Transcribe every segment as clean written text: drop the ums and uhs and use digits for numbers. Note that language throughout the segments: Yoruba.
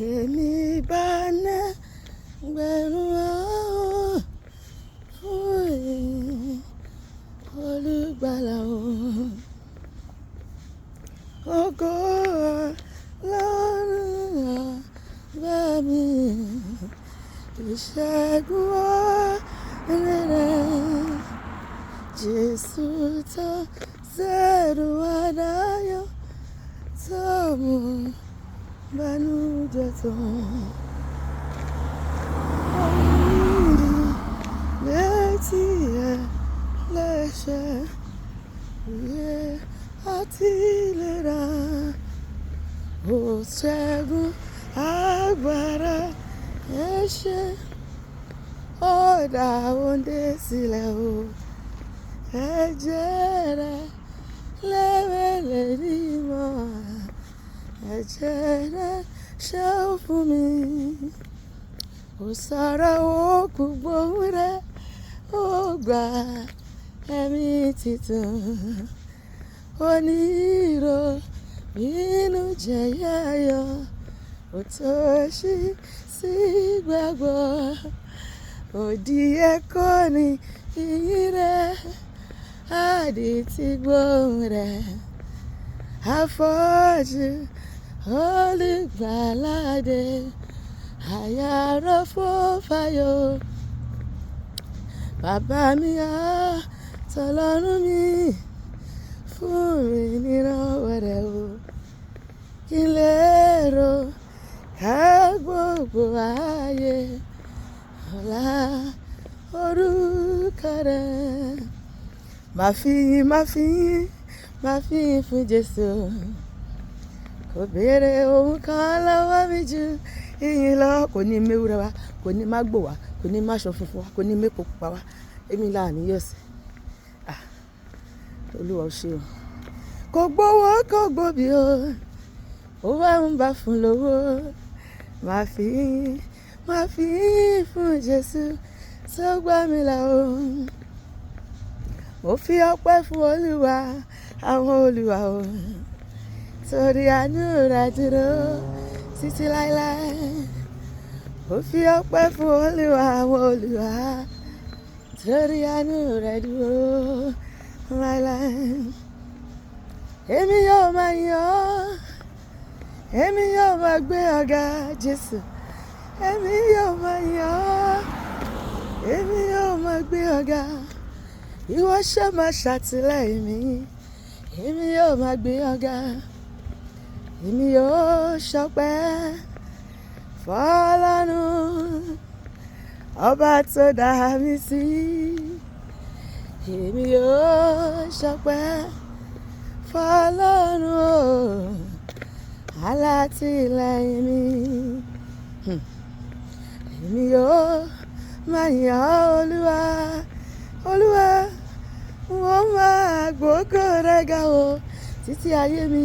èmi bá ná gbẹ̀rún ahọ́n fún ìyìn Olùgbàlà o. Ògo Ọlọ́run bá mi ìṣẹ́gun rẹ̀ Jésù tó zẹ̀rù àdáyọ̀ tó mú bánújẹ́ tán. Létí ẹ̀ lẹ́sẹ̀ ìyè àti ìlera ó ṣẹ́gun agbára ẹ̀ṣẹ̀ ó dá òǹdè sílẹ̀ o ẹ̀jẹ̀ rẹ̀ lẹ́wẹ̀lẹ̀ rí mọ́ ẹ̀jẹ̀ rẹ̀ ṣe fún mi ó sọ̀rọ̀ òkú gbóhùn rẹ̀ ó gbà ẹ̀mí titun onírò bínú jẹ̀yàyọ̀ ó tó ṣí sí gbàgbọ́ òdì ẹ̀kọ́ ni ìyìn rẹ̀ àdì tí gbóhùn rẹ̀ afọ́jú Olùgbàlà dé àyà rọ̀ fọ́fáyọ̀ bàbá mi tọlọ́run mi fún mi nírànwọ́ rẹ̀ o kí n lè rò ká gbogbo ayé ọlá orúkọ rẹ̀ máa fi yìn fún Jésù kò béèrè ohun kan lọ́wọ́ mi jù ìyìn lọ kò ní mewúrẹ́ wa kò ní má gbò wá kò ní má aṣọ funfun wa kò ní mépo pupa wa èmi là níyọ̀ sí Olúwa ó ṣe o kò gbowó kò gbòbí o ó wá ń bá fún lówó máa fi yìn fún Jésù tó gbà mí là o mo fi ọpẹ́ fún Olúwa àwọn Olúwa o torí àánú rẹ̀ dúró títí láéláé mo fi ọpẹ́ fún Olúwa àwọn Olúwa torí àánú rẹ̀ dúró láéláé èmi yóò máa yìn ọ́ èmi yóò máa gbé ọ̀gá Jésù èmi yóò máa yìn ọ́ èmi yóò máa gbé ọ̀gá ìwọ ṣe máa ṣàtìlẹ́yìn mi èmi yóò máa gbé ọ̀gá èmi yóò ṣọpẹ́ fọ́lọ́run ọba tó dá mi sí èmi yóò ṣọpẹ́ fọ́lọ́run alátìlẹ́yìn mi èmi yóò máa yìn ọ́ Olúwa Olúwa wọ́n máa gbógo rẹ̀ ga o títí ayé mi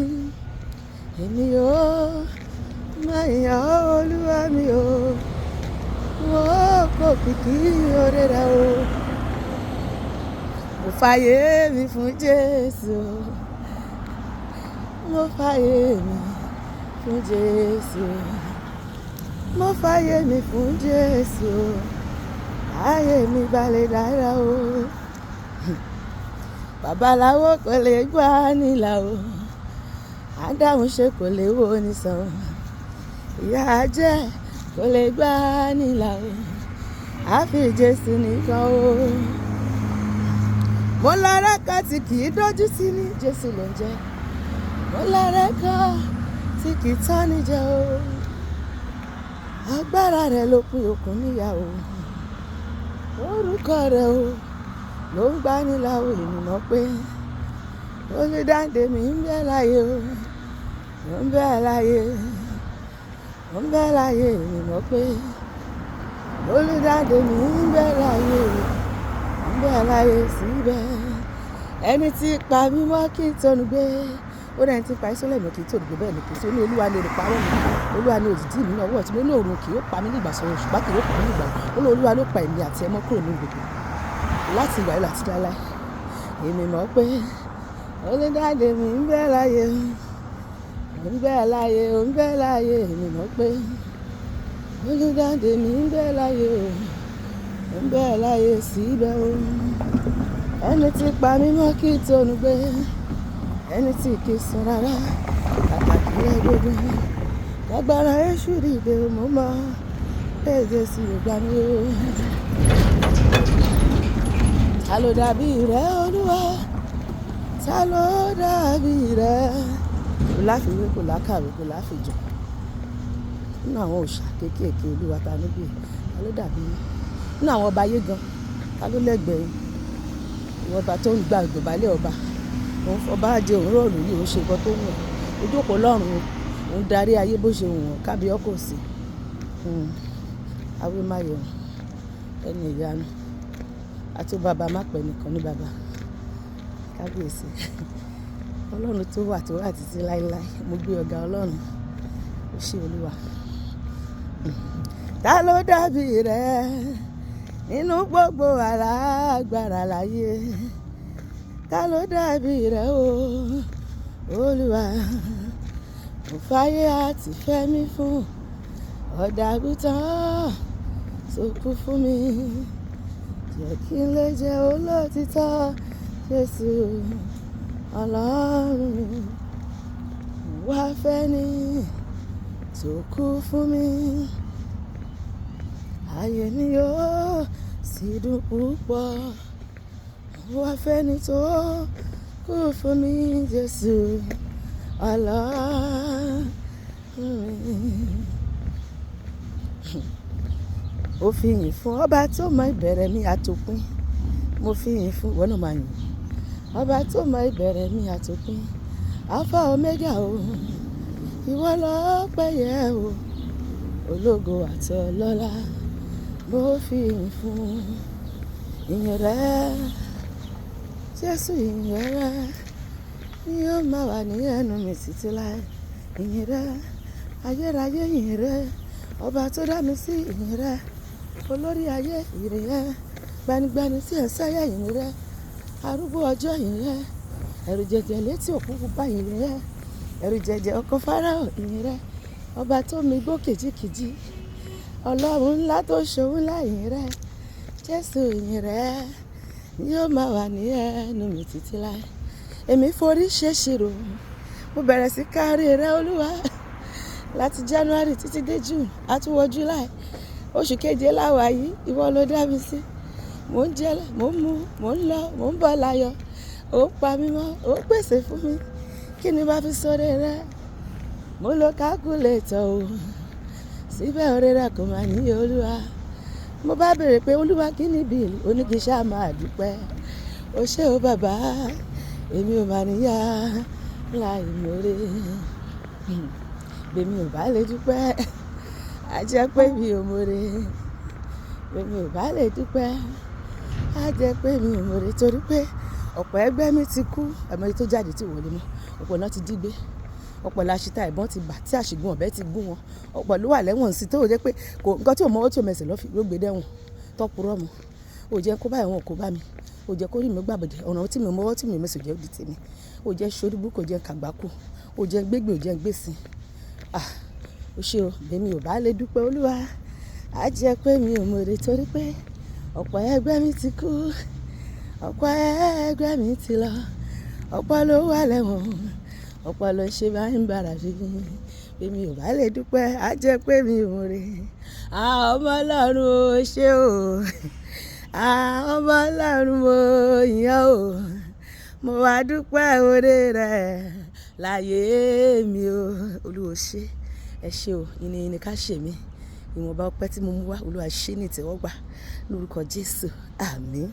èmi yóò máa yìn ọ́ Olúwa mi o wọ́n kò kìkì oore rẹ̀ o mo fàyè mi fún Jésù mo fàyè mi fún Jésù mo fàyè mi fún Jésù ayé mi balẹ̀ dára o babaláwo kò lè gbà nílà o Ádámù ṣe kò lè wo ní sàn ìyà jẹ kò lè gbà nílà o àfi Jésù nìkan o mo lára kan tí kì í dójú sí ní Jésù ló ń jẹ mo lára kan tí kì í tán ní jẹ o agbára rẹ̀ ló pín òkun níyà o orúkọ rẹ̀ o ló ń gbà nílà o ènìyàn pé olùdáǹdè mi ń bẹ láyé o ó ń bẹ láyé ó ń bẹ láyé ènìyàn pé olùdáǹdè mi ń bẹ láyé ó ń bẹ láyé síbẹ̀ ẹni tí pa mí mọ́ kí n tọ́nu gbé ó dẹ́ni tí pa ìsọ́lẹ̀ mi kì í tọ́nu gbé bẹ́ẹ̀ ni kì í sí ó ní Olúwa ní olùparọ́ mi Olúwa ní òdìdí mi náà wọ̀ tí mo ní òòrùn kì yóò pa mí nígbà sọ̀rọ̀ ṣùgbọ́n kì yóò pa mí nígbà ó ní Olúwa ló pa èmi àti ẹmọ kúrò ní gbogbo láti ìgbà yìí láti dáláì èmi mọ̀ pé olùdáǹdè mi ń bẹ láyé ò ń bẹ láyé, ò ń bẹ láyé, èmi mọ̀ pé olùdáǹdè mi ń bẹ láyé o, ò ń bẹ láyé síbẹ̀ o. Ẹni tí pa mí mọ́ kí tónu gbé, ẹni tí kì í sùn rárá, pàtàkì lẹ́gbẹ̀gbẹ̀. Lágbára èṣù dìde o, mo mọ̀ pé Jésù gbà mí o. Ta ló dàbí rẹ Olúwa? Ta ló dàbí rẹ? Kò láfiwé, kò lákàwé, kò láfijọ. Nínú àwọn òòṣà kéékèèké Olúwa ta níbí, ta ló dàbí yín? Nínú àwọn ọba ayé gan, ta ló lẹ́gbẹ̀ẹ́ yín? Ìwọ ọba tó ń gba ìdọ̀bálẹ̀ ọba, ọba jẹ òun rọ̀lù yìí, òun ṣe nǹkan tó wù ọ́. Ojú òpó lọ́rùn, òun darí ayé bó ṣe wù wọ́n, kábíyọ́ kò sí. Awé má yẹ ẹni ìyanu. Àti bàbá má pẹ́ nìkan ní bàbá. Kábíyèsí. Ọlọ́run tó wà títí láéláé. Mo gbé ọ̀gá Ọlọ́run. Ó ṣé Olúwa. Ta ló dàbí rẹ nínú gbogbo alágbára láyé? Ta ló dàbí rẹ o, Olúwa? Mo fàyè àti fẹ́mi fún ọ̀dàgùtàn tó kú fún mi. Jẹ́ kí n lè jẹ́ olótìtọ́ Jésù Ọlọ́run. Wá fẹ́ni tó kú fún mi. Ayé mi yóò sì dùn púpọ̀. Wá fẹ́ni tó kú fún mi Jésù Ọlọ́run. Mo fi yìn fún ọba tó mọ ìbẹ̀rẹ̀ mi àtòpin. Mo fi yìn fún ìwọ náà máa yìn. Ọba tó mọ ìbẹ̀rẹ̀ mi àtòpin. Alpha Omega o. Ìwọ lọ́pẹ́ yẹ o. Ológo àti ọlọ́lá. Mo fi yìn fún ìyìn rẹ. Jésù ìyìn rẹ. Ni yóò máa wà ní ẹnu mi títí láé. Ìyìn rẹ. Ayérayé ìyìn rẹ. Ọba tó dá mi sí ìyìn rẹ. Olórí ayé ìyìn rẹ. Gbanigbani tí ẹ̀ ń sáyà ìyìn rẹ. Arúgbó ọjọ́ ìyìn rẹ. Ẹ̀rù jẹjẹ létí òkú pupa ìyìn rẹ. Ẹ̀rù jẹjẹ ọkọ̀ Fáráò ìyìn rẹ. Ọba tó mi gbó kìjikìji. Ọlọ́run ńlá tó ṣòwò ńlá ìyìn rẹ. Jésù ìyìn rẹ. Yóò máa wà ní ẹnu mi títí láé. Èmi forí ṣèṣirò. Mo bẹ̀rẹ̀ sí kárí rẹ Olúwa. Láti January títí dé June, àtúwọ̀ July. Oṣù keje láwa yìí, ìwọ ló dá mi sí. Mò ń jẹ, mò ń mu, mò ń lọ, mò ń bọ̀ láyọ̀. Ó ń pa mí mọ́, ó ń pèsè fún mi. Kí ni bá fi sóre rẹ? Mo lo calculator o. Síbẹ̀ oore rẹ kò máa ní Olúwa. Mo bá béèrè pé Olúwa kí ni bíìlì? Oníkìíṣà máa dúpẹ́. O ṣé o bàbá, èmi ò máa níyà láì mórè. Bèmi ò bá lè dúpẹ́, a jẹ́ pé mi ò mórè. Bèmi ò bá lè dúpẹ́, a jẹ́ pé mi ò mórè. Torí pé ọ̀pọ̀ ẹgbẹ́ mi ti kú, àmọ́ tó jáde tí wọlé mọ́. Ọ̀pọ̀ náà ti dígbé. Ọ̀pọ̀ làṣìta ìbọn ti bà tí àṣìgùn ọ̀bẹ ti gún wọn. Ọ̀pọ̀ ló wà lẹ́wọ̀n sí tó jẹ́ pé nǹkan tí ò mọ́wọ́ tí ò mẹsẹ̀ ló gbé dẹ́wọ̀n tọ́pùrọ̀ mọ́. Ó jẹ́ kó bá ẹ̀wọ̀n kó bá mi. Ó jẹ́ kó rí mi gbàbọ̀dẹ̀. Ọ̀nà tí mi mọ́wọ́ tí mi mẹsẹ̀ jẹ́ òdì tèmi. Ó jẹ́ ṣoríbú kò jẹ́ kàgbákò. Ó jẹ́ gbégbé ò jẹ́ gbèsè. Ó ṣé o, bèmi ò bá lè dúpẹ́ Olúwa. A jẹ́ pé mi ò mórè torí pé ọ̀pọ̀ ẹgbẹ́ mi ti kú. Ọ̀pọ̀ ẹgbẹ́ mi ti lọ. Ọ̀pọ̀ ló wà lẹ́wọ̀n. Ọ̀pọ̀ ló ṣe bá ń bára fi. Bèmi ò bá lè dúpẹ́, a jẹ́ pé mi ò mórè. Ọmọ Ọlọ́run ó ṣé o. Ọmọ Ọlọ́run mo yìn ọ́ o. Mo wá dúpẹ́ oore rẹ láyé mi o. Olúwa ṣé, ẹ ṣé o. Ìní ká ṣe mí. Ìwọ̀nba ọpẹ́ tí mo mú wá, Olúwa ṣé ní ìtẹ́wọ́gbà. Lórúkọ Jésù. Àmín.